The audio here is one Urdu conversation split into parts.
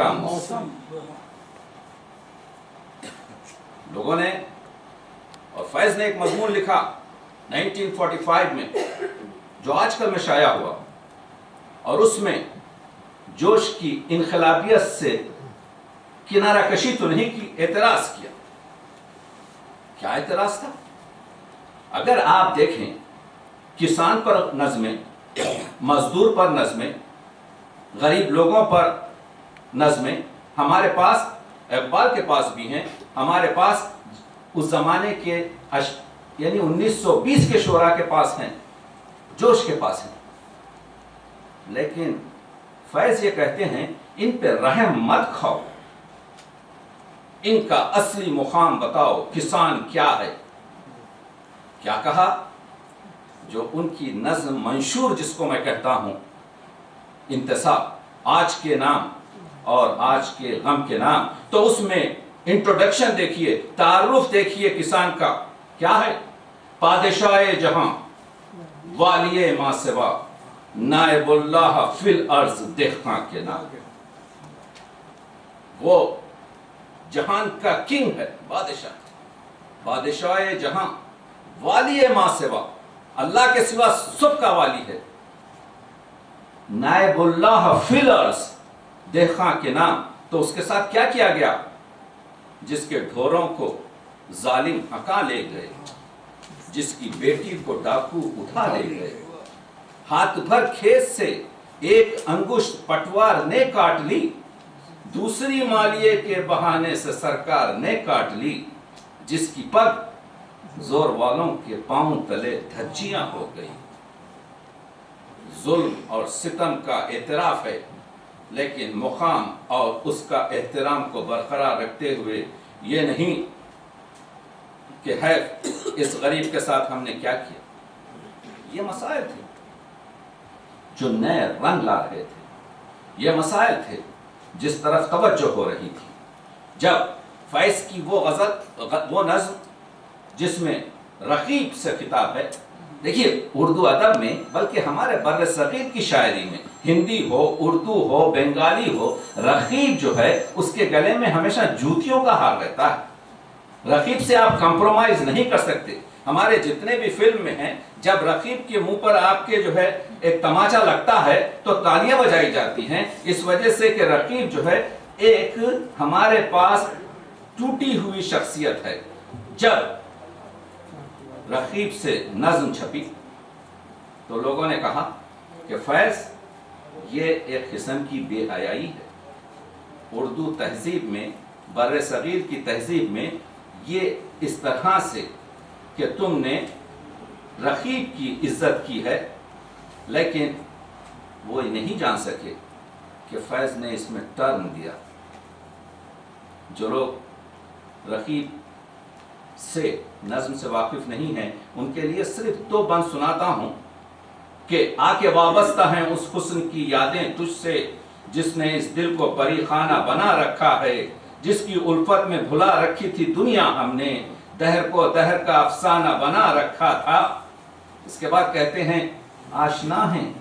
کا موسم. لوگوں نے اور فیض نے ایک مضمون لکھا 1945 میں جو آج کل میں شائع ہوا اور اس میں جوش کی انقلابیت سے کنارہ کشی تو نہیں کی، اعتراض کیا. کیا اعتراض تھا؟ اگر آپ دیکھیں کسان پر نظمیں، مزدور پر نظمیں، غریب لوگوں پر نظمیں ہمارے پاس، اقبال کے پاس بھی ہیں، ہمارے پاس اس زمانے کے یعنی 1920 کے شعراء کے پاس ہیں، جوش کے پاس ہیں. لیکن فیض یہ کہتے ہیں ان پہ رحم مت کھاؤ، ان کا اصلی مقام بتاؤ، کسان کیا ہے. کیا کہا؟ جو ان کی نظم منشور جس کو میں کہتا ہوں انتصاب، آج کے نام اور آج کے غم کے نام، تو اس میں انٹروڈکشن دیکھیے، تعارف دیکھیے کسان کا کیا ہے. پادشاہ جہاں والی ماں سوا، نائب اللہ فی الارض دہقاں کے نام. وہ جہان کا کنگ ہے، بادشاہ جہاں والی ماں سوا، اللہ کے سوا سب کا والی ہے. نائب اللہ فی الارض دہقاں کے نام. تو اس کے ساتھ کیا کیا گیا؟ جس کے ڈھوروں کو ظالم ہکا لے گئے، جس کی بیٹی کو ڈاکو اٹھا لے گئے، ہاتھ بھر کھیت سے ایک انگشت پٹوار نے کاٹ لی، دوسری مالیے کے بہانے سے سرکار نے کاٹ لی، جس کی پگ زور والوں کے پاؤں تلے دھجیاں ہو گئی. ظلم اور ستم کا اعتراف ہے، لیکن مقام اور اس کا احترام کو برقرار رکھتے ہوئے یہ نہیں کہ ہے اس غریب کے ساتھ ہم نے کیا کیا. یہ مسائل تھے جو نئے رنگ لا رہے تھے، یہ مسائل تھے جس طرف توجہ ہو رہی تھی. جب فیض کی وہ نظم جس میں رقیب سے خطاب ہے، دیکھیے اردو ادب میں بلکہ ہمارے بر صغیر کی شاعری میں، ہندی ہو، اردو ہو، بنگالی ہو، رقیب جو ہے اس کے گلے میں ہمیشہ جوتیوں کا ہار رہتا ہے. رقیب سے آپ کمپرومائز نہیں کر سکتے. ہمارے جتنے بھی فلم میں ہیں، جب رقیب کے منہ پر آپ کے جو ہے ایک تماچا لگتا ہے تو تالیاں بجائی جاتی ہیں، اس وجہ سے کہ رقیب جو ہے ایک ہمارے پاس ٹوٹی ہوئی شخصیت ہے. جب رقیب سے نظم چھپی تو لوگوں نے کہا کہ فیض یہ ایک قسم کی بے حیائی ہے. اردو تہذیب میں، بر صغیر کی تہذیب میں یہ اس طرح سے کہ تم نے رقیب کی عزت کی ہے، لیکن وہ نہیں جان سکے کہ فیض نے اس میں ٹرن دیا. جو لوگ رقیب سے نظم سے واقف نہیں ہیں ان کے لیے صرف دو بند سناتا ہوں کہ آ کے وابستہ ہیں اس حسن کی یادیں تجھ سے، جس نے اس دل کو پری خانہ بنا رکھا ہے، جس کی الفت میں بھلا رکھی تھی دنیا ہم نے، دہر کو دہر کا افسانہ بنا رکھا تھا. اس کے بعد کہتے ہیں آشنا ہیں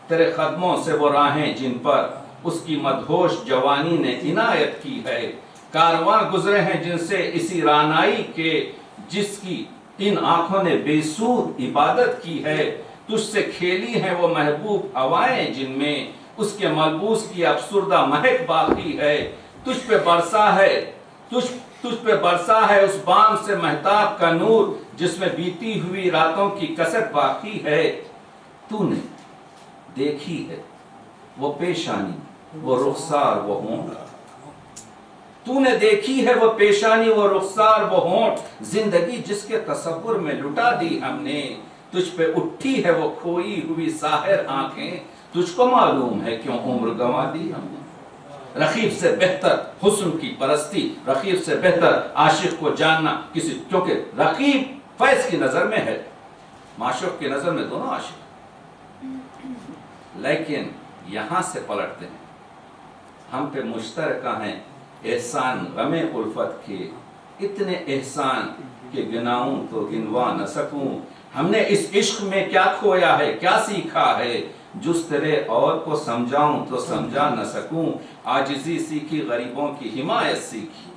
تیرے قدموں سے وہ راہیں جن پر اس کی مدہوش جوانی نے عنایت کی ہے، کارواں گزرے ہیں جن سے اسی رانائی کے، جس کی ان آنکھوں نے بے سود عبادت کی ہے، تجھ سے کھیلی ہیں وہ محبوب ہوائیں جن میں اس کے ملبوس کی افسردہ مہک باقی ہے، تجھ پہ برسا ہے اس بام سے مہتاب کا نور، جس میں بیتی ہوئی راتوں کی کسر باقی ہے. تو نے دیکھی ہے وہ پیشانی وہ رخسار وہ ہونٹ، تو نے دیکھی ہے وہ پیشانی وہ رخسار وہ ہونٹ، زندگی جس کے تصور میں لٹا دی ہم نے، تجھ پہ اٹھی ہے وہ کھوئی ہوئی ساحر آنکھیں، تجھ کو معلوم ہے کیوں عمر گنوا دی ہم نے. رقیب سے بہتر حسن کی پرستی، رقیب سے بہتر عاشق کو جاننا کسی، کیونکہ رقیب فیض کی نظر میں ہے، معشوق کی نظر میں دونوں عاشق. لیکن یہاں سے پلٹتے ہیں، ہم پہ مشترکہ ہیں احسان غم الفت کے، اتنے احسان کہ گناؤں تو گنوا نہ سکوں. ہم نے اس عشق میں کیا کھویا ہے، کیا سیکھا ہے، جس تیرے اور کو سمجھاؤں تو سمجھا نہ سکوں، عاجزی سیکھی غریبوں کی حمایت سیکھی۔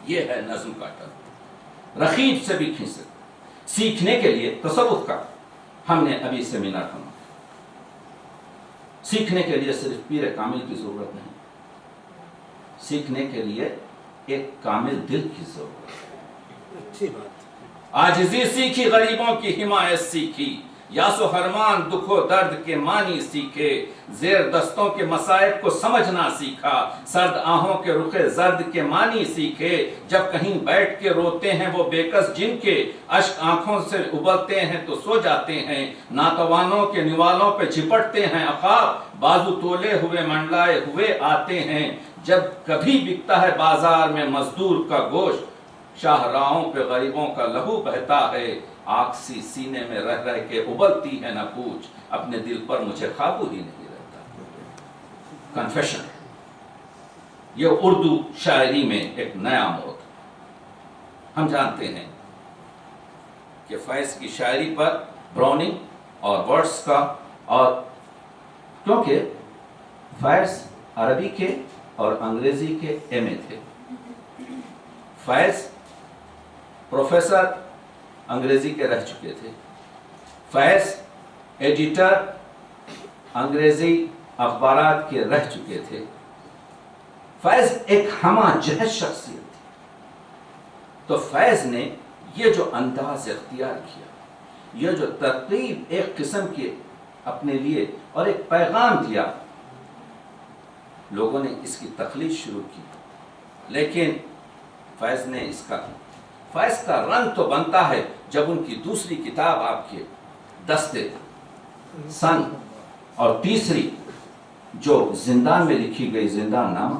یہ ہے نظم کا ٹر، رقیب سے بھی کھینچ سکتے۔ سیکھنے کے لیے تصوف کا ہم نے ابھی سیمینار کرنا، سیکھنے کے لیے صرف پیر کامل کی ضرورت نہیں، سیکھنے کے لیے ایک کامل دل کی ضرورت ہے۔ اچھی بات۔ عاجزی سیکھی غریبوں کی حمایت سیکھی، یاس و حرمان دکھ و درد کے معنی سیکھے، زیر دستوں کے مصائب کو سمجھنا سیکھا، سرد آہوں کے رخ زرد کے معنی سیکھے، جب کہیں بیٹھ کے روتے ہیں وہ بے کس جن کے اشک آنکھوں سے ابلتے ہیں تو سو جاتے ہیں، ناتوانوں کے نوالوں پہ جھپٹتے ہیں عقاب، بازو تولے ہوئے منڈلائے ہوئے آتے ہیں، جب کبھی بکتا ہے بازار میں مزدور کا گوشت، شاہراہوں پہ غریبوں کا لہو بہتا ہے، آگ سی سینے میں رہ رہ کے ابلتی ہے نہ پوچھ، اپنے دل پر مجھے قابو ہی نہیں رہتا۔ کنفیشن، یہ اردو شاعری میں ایک نیا موڑ۔ ہم جانتے ہیں کہ فیض کی شاعری پر براؤننگ اور ورڈز کا، اور کیونکہ فیض عربی کے اور انگریزی کے ایم اے تھے، فیض پروفیسر انگریزی کے رہ چکے تھے، فیض ایڈیٹر انگریزی اخبارات کے رہ چکے تھے، فیض ایک ہمہ جہت شخصیت تھی۔ تو فیض نے یہ جو انداز اختیار کیا، یہ جو ترتیب ایک قسم کی اپنے لیے اور ایک پیغام دیا، لوگوں نے اس کی تخلیق شروع کی، لیکن فیض نے فیض کا رنگ تو بنتا ہے جب ان کی دوسری کتاب آپ کے دستے سنگ، اور تیسری جو زندان میں لکھی گئی زندان نامہ،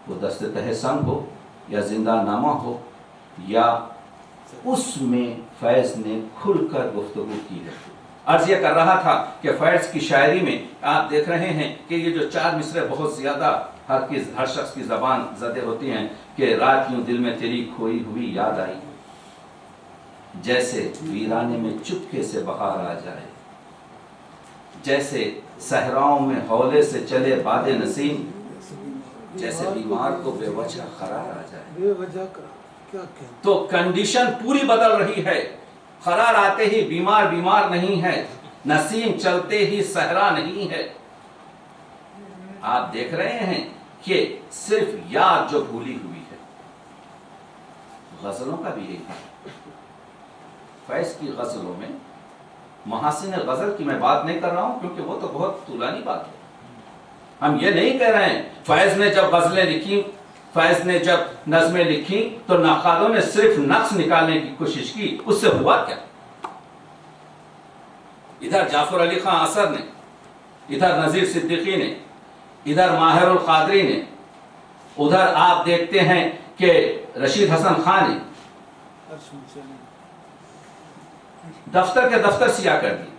وہ دستے تہ سنگ ہو یا زندان نامہ ہو، یا اس میں فیض نے کھل کر گفتگو کی ہے۔ عرض یہ کر رہا تھا کہ فیض کی شاعری میں آپ دیکھ رہے ہیں کہ یہ جو چار مصرے بہت زیادہ ہر شخص کی زبان زدے ہوتی ہیں، کہ رات یوں دل میں تیری کھوئی ہوئی یاد آئی، جیسے ویرانے میں چپکے سے بہار آ جائے، جیسے صحراؤں میں ہولے سے چلے باد نسیم، جیسے بیمار کو بے وجہ قرار آ جائے۔ بے وجہ کیا کہتے؟ تو کنڈیشن پوری بدل رہی ہے، قرار آتے ہی بیمار نہیں ہے، نسیم چلتے ہی صحرا نہیں ہے۔ آپ دیکھ رہے ہیں کہ صرف یاد جو بھولی ہوئی ہے۔ غزلوں کا بھی یہی ہے، فیض کی غزلوں میں محاسن غزل کی میں بات نہیں کر رہا ہوں، کیونکہ وہ تو بہت طولانی بات ہے۔ ہم یہ نہیں کہہ رہے ہیں فیض نے جب غزلیں لکھی، فیض نے جب نظمیں لکھی تو نقادوں نے صرف نقص نکالنے کی کوشش کی، اس سے ہوا کیا؟ ادھر جعفر علی خان اثر نے، ادھر نذیر صدیقی نے، ادھر ماہر القادری نے، ادھر آپ دیکھتے ہیں کہ رشید حسن خان نے دفتر کے دفتر سیاہ کر دی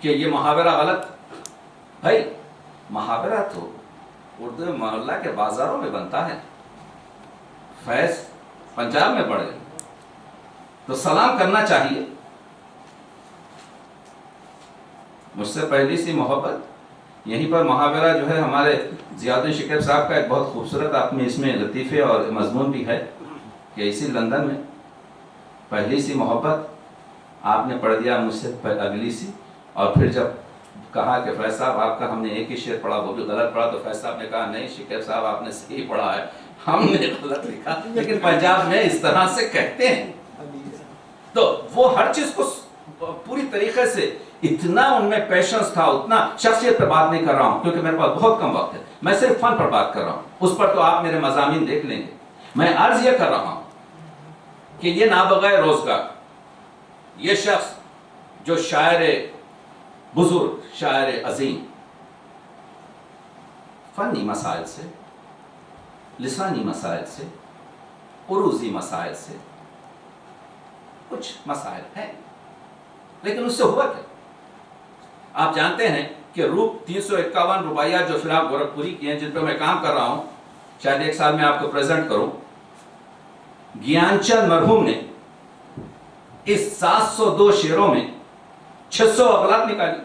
کہ یہ محاورہ غلط۔ بھائی محاورہ تو اردو محلہ کے بازاروں میں بنتا ہے، فیض پنجاب میں پڑھے تو سلام کرنا چاہیے۔ مجھ سے پہلی سی محبت، یہیں پر محاورہ جو ہے ہمارے ضیاء الدین شکیب صاحب کا ایک بہت خوبصورت آپ میں اس میں لطیفے اور مضمون بھی ہے کہ اسی لندن میں پہلی سی محبت آپ نے پڑھ دیا مجھ سے اگلی سی، اور پھر جب کہا کہ فیض صاحب آپ کا ہم نے ایک ہی شعر پڑھا وہ بھی غلط پڑھا، تو فیض صاحب نے کہا نہیں شکیب صاحب آپ نے صحیح پڑھا ہے، ہم نے غلط لکھا، لیکن پنجاب میں اس طرح سے کہتے ہیں۔ تو وہ ہر چیز کو پوری طریقے سے، اتنا ان میں پیشنس تھا، اتنا شخصیت پر بات نہیں کر رہا ہوں کیونکہ میرے پاس بہت کم وقت ہے، میں صرف فن پر بات کر رہا ہوں، اس پر تو آپ میرے مضامین دیکھ لیں گے۔ میں عرض یہ کر رہا ہوں کہ یہ نابغہ روزگار، یہ شخص جو شاعر بزرگ، شاعر عظیم، فنی مسائل سے، لسانی مسائل سے، عروضی مسائل سے، کچھ مسائل ہیں، لیکن اس سے ہوا کیا؟ آپ جانتے ہیں کہ 351 رباعیات جو فراق گورکھپوری کی ہیں، جن پہ میں کام کر رہا ہوں، شاید ایک سال میں آپ کو پریزنٹ کروں، گیان چند مرحوم نے اس 702 شعروں میں 600 اغلاط نکالی.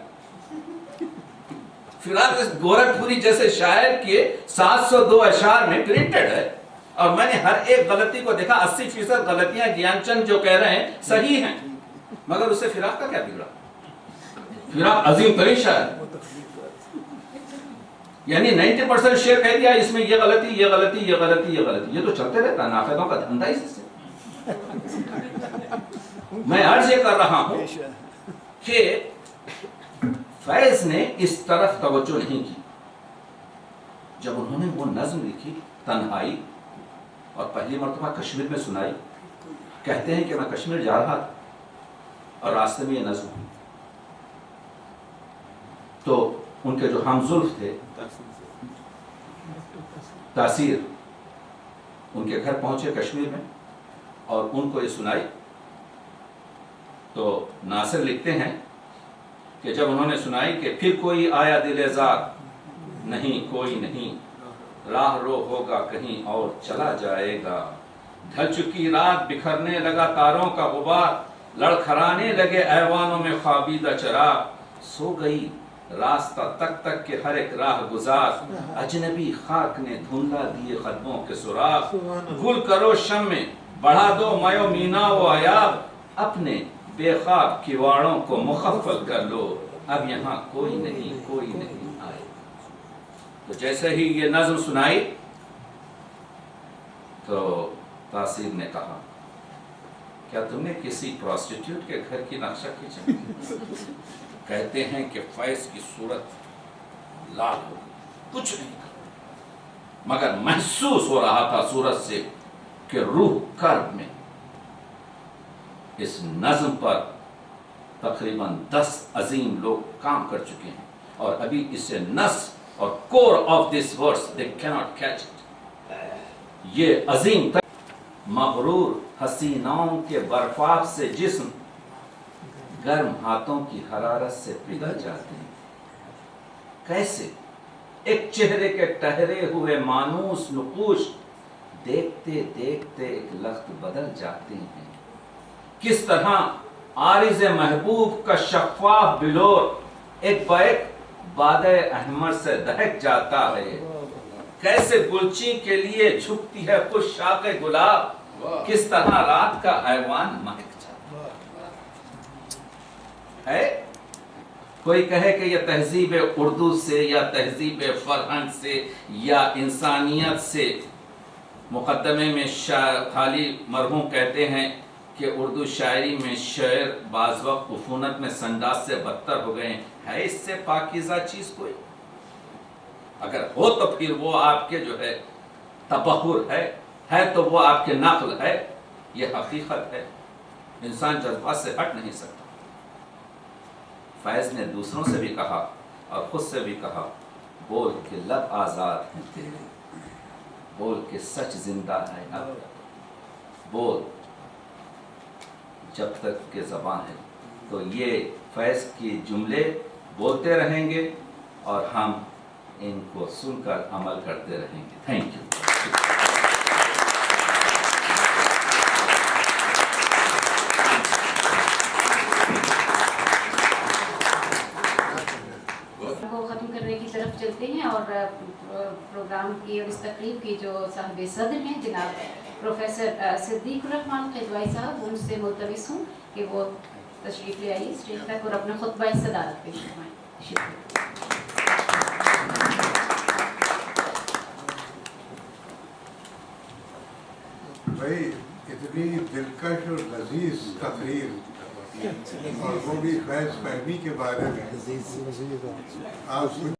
فراق گورکھپوری جیسے شاعر کے 702 اشعار میں پرنٹڈ ہے، اور میں نے ہر ایک غلطی کو دیکھا. 80% غلطیاں گیان چند جو کہہ رہے ہیں صحیح ہیں، مگر اس سے فراق کا کیا بگڑا؟ فراق عظیم ترین شاعر، یعنی 90% شعر کہہ دیا اس میں یہ غلطی یہ غلطی یہ غلطی یہ غلطی. یہ تو چلتے رہتا ہے، ناقدوں کا دھندا اس سے. میں عرض یہ کر رہا ہوں کہ فیض نے اس طرف توجہ نہیں کی. جب انہوں نے وہ نظم لکھی تنہائی، اور پہلی مرتبہ کشمیر میں سنائی، کہتے ہیں کہ میں کشمیر جا رہا تھا اور راستے میں یہ نظم ہوئی، تو ان کے جو ہمزلف تھے تاثیر ان کے گھر پہنچے کشمیر میں اور ان کو یہ سنائی. تو ناصر لکھتے ہیں کہ جب انہوں نے سنائی کہ پھر کوئی آیا دل زار نہیں کوئی نہیں، راہ رو ہوگا کہیں اور چلا جائے گا، ڈھل چکی رات بکھرنے لگا تاروں کا غبار، لڑکھڑانے لگے ایوانوں میں خوابیدہ چراغ، سو گئی راستہ تک تک کے ہر ایک راہ گزار، اجنبی خاک نے دھندلا دیے قدموں کے سراغ، گل کرو شم میں بڑھا دو میو مینا و عیاب، اپنے بے خواب کیواڑوں کو مخفل کر لو، اب یہاں کوئی نہیں آئے. تو جیسے ہی یہ نظم سنائی تو تاثیر نے کہا کیا تم نے کسی پروسٹیٹیوٹ کے گھر کی نقشہ کھینچا؟ کہتے ہیں کہ فیض کی صورت لال ہو گئی، کچھ نہیں کہا، مگر محسوس ہو رہا تھا صورت سے کہ روح کرب میں. اس نظم پر تقریباً 10 عظیم لوگ کام کر چکے ہیں، اور ابھی اسے نس اور core of this virus they cannot catch it. یہ عظیم مغرور حسیناؤں کے برفاف سے جسم گرم ہاتھوں کی حرارت سے پگھل جاتے ہیں. کیسے ایک چہرے کے ٹہرے ہوئے مانوس نقوش دیکھتے دیکھتے ایک لخت بدل جاتے ہیں. کس طرح عارض محبوب کا شفاف بلور ایک بیک بادۂ احمر سے دہک جاتا ہے. کیسے گلچی کے لیے جھکتی ہے خوش شاخ گلاب، کس طرح رات کا ایوان مہک جاتا ہے. کوئی کہے کہ یہ تہذیب اردو سے یا تہذیب فرہنگ سے یا انسانیت سے، مقدمے میں خالی مرحوم کہتے ہیں کہ اردو شاعری میں شعر بعض وقت عفونت میں سنداز سے بدتر ہو گئے ہیں. ہے اس سے پاکیزہ چیز کوئی؟ اگر ہو تو پھر وہ آپ کے جو ہے تبخر ہے تو وہ آپ کے نقل ہے. یہ حقیقت ہے، انسان جذبات سے ہٹ نہیں سکتا. فیض نے دوسروں سے بھی کہا اور خود سے بھی کہا، بول کے لب آزاد ہیں تیرے، بول کے سچ زندہ ہے اب، بول جب تک کہ زبان ہے. تو یہ فیض کی جملے بولتے رہیں گے اور ہم ان کو سن کر عمل کرتے رہیں گے. Thank you. ختم کرنے کی طرف چلتے ہیں اور پروگرام کی اور اس تقریب کی جو صاحب صدر ہیں جناب پروفیسر صدیق الرحمان قدوائی صاحب، ان سے ملتمس ہوں کہ وہ تشریف لے آئیے اسٹیج تک اور اپنا خطبہ صدارت پیش فرمائیں. شکریہ. بھائی اتنی دلکش اور لذیذ تقریر، اور وہ بھی فیض فہمی کے بارے میں، آپ